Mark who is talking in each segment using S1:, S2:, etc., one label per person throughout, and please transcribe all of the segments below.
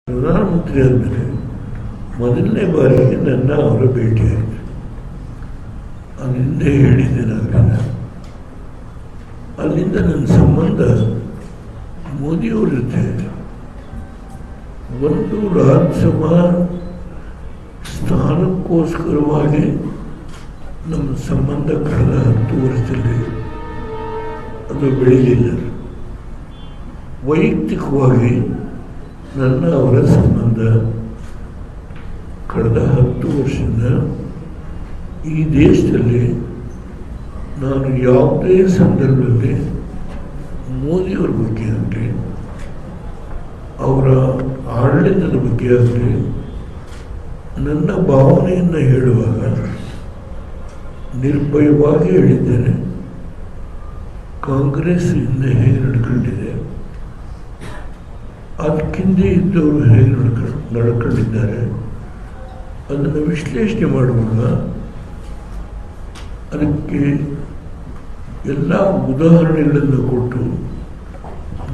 S1: ಪ್ರಧಾನಮಂತ್ರಿ ಆದಮೇಲೆ ಮೊದಲನೇ ಬಾರಿಗೆ ನನ್ನ ಅವರ ಭೇಟಿಯಾಯಿತು. ಅದು ಹಿಂದೆ ಹೇಳಿದ್ದೇನಾಗಲಿಲ್ಲ. ಅಲ್ಲಿಂದ ನನ್ನ ಸಂಬಂಧ ಮೋದಿಯವ್ರ ಜೊತೆ ಒಂದು ರಾಜ್ಯಸಭಾ ಸ್ಥಾನಕ್ಕೋಸ್ಕರವಾಗಿ ನಮ್ಮ ಸಂಬಂಧ ಕಳೆದ 10 ವರ್ಷದಲ್ಲಿ ಅದು ಬೆಳೀಲಿಲ್ಲ. ವೈಯಕ್ತಿಕವಾಗಿ ನನ್ನ ಅವರ ಸಂಬಂಧ ಕಳೆದ 10 ವರ್ಷದಿಂದ ಈ ದೇಶದಲ್ಲಿ ನಾನು ಯಾವುದೇ ಸಂದರ್ಭದಲ್ಲಿ ಮೋದಿಯವರ ಬಗ್ಗೆ ಆಗಲಿ ಅವರ ಆಡಳಿತದ ಬಗ್ಗೆ ಆಗಲಿ ನನ್ನ ಭಾವನೆಯನ್ನು ಹೇಳುವಾಗ ನಿರ್ಭಯವಾಗಿ ಹೇಳಿದ್ದೇನೆ. ಕಾಂಗ್ರೆಸ್ ಹಿಂದೆ ಹೇಗೆ ನಡ್ಕೊಂಡಿದೆ, ಅದಕ್ಕಿಂತ ಇದ್ದವರು ಹೇಗೆ ನಡ್ಕೊಂಡಿದ್ದಾರೆ ಅದನ್ನು ವಿಶ್ಲೇಷಣೆ ಮಾಡುವಾಗ ಅದಕ್ಕೆ ಎಲ್ಲ ಉದಾಹರಣೆಗಳನ್ನು ಕೊಟ್ಟು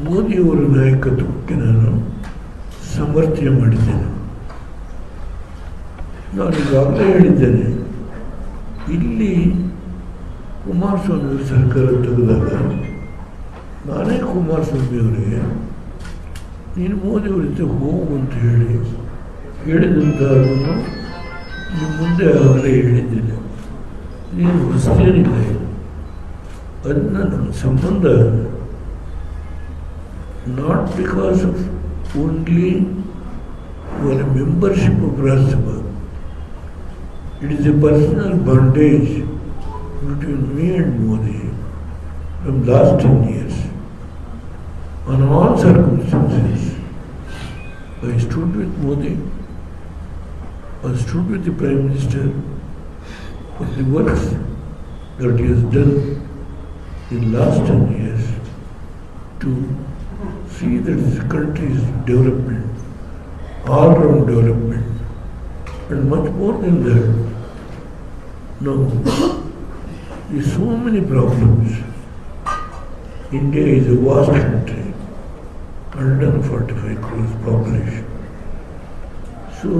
S1: ಮೋದಿಯವರ ನಾಯಕತ್ವಕ್ಕೆ ನಾನು ಸಮರ್ಥನೆ ಮಾಡಿದ್ದೇನೆ. ನಾನು ಈಗಾಗಲೇ ಹೇಳಿದ್ದೇನೆ, ಇಲ್ಲಿ ಕುಮಾರಸ್ವಾಮಿ ಸರ್ಕಾರ ತೆಗೆದಾಗ ನಾನೇ ಕುಮಾರಸ್ವಾಮಿಯವರಿಗೆ ನೀನು ಮೋದಿಯವ್ರ ಜೊತೆ ಹೋಗು ಅಂತ ಹೇಳಿದಂಥದ್ದನ್ನು ನಿಮ್ಮ ಮುಂದೆ ಆಗಲೇ ಹೇಳಿದ್ದೇನೆ. ನೀನು ಹೊಸದೇನಿಲ್ಲ. ಅದನ್ನು ನಮ್ಮ ಸಂಬಂಧ ನಾಟ್ ಬಿಕಾಸ್ ಆಫ್ ಓನ್ಲಿ ಅವರ membership of Rajya Sabha. It is A personal bondage between me and Modi from last 10 years. On all circumstances, I stood with Modi, I stood with the Prime Minister for the works that he has done in the last 10 years to see that this country's development, all-round development, and much more than that. Now, there are so many problems. India is a vast country, 145 crores population. So